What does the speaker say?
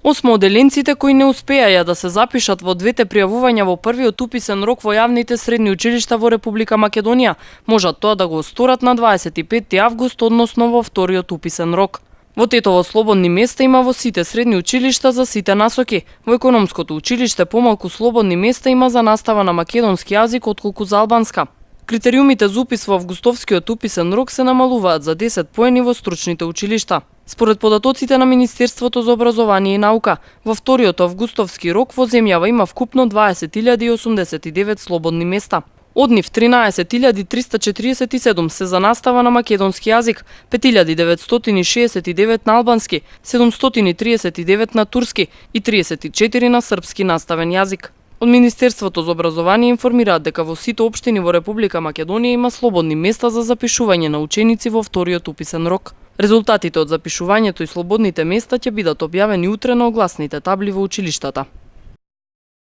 8 оделенците кои не успеаја да се запишат во двете пријавувања во првиот уписен рок во јавните средни училишта во Република Македонија, можат тоа да го осторат на 25 август, односно во вториот уписен рок. Во Тетово слободни места има во сите средни училишта за сите насоки. Во економското училиште помалку слободни места има за настава на македонски јазик отколку за албанска. Критериумите за упис во августовскиот уписен рок се намалуваат за 10 поени во стручните училишта. Според податоците на Министерството за образование и наука, во вториот августовски рок во земјава има вкупно 20.089 слободни места. Од нив 13.347 се за настава на македонски јазик, 5.969 на албански, 739 на турски и 34 на српски наставен јазик. Од Министерството за образование информираат дека во сите општини во Република Македонија има слободни места за запишување на ученици во вториот уписен рок. Резултатите од запишувањето и слободните места ќе бидат објавени утре на огласните табли во училиштата.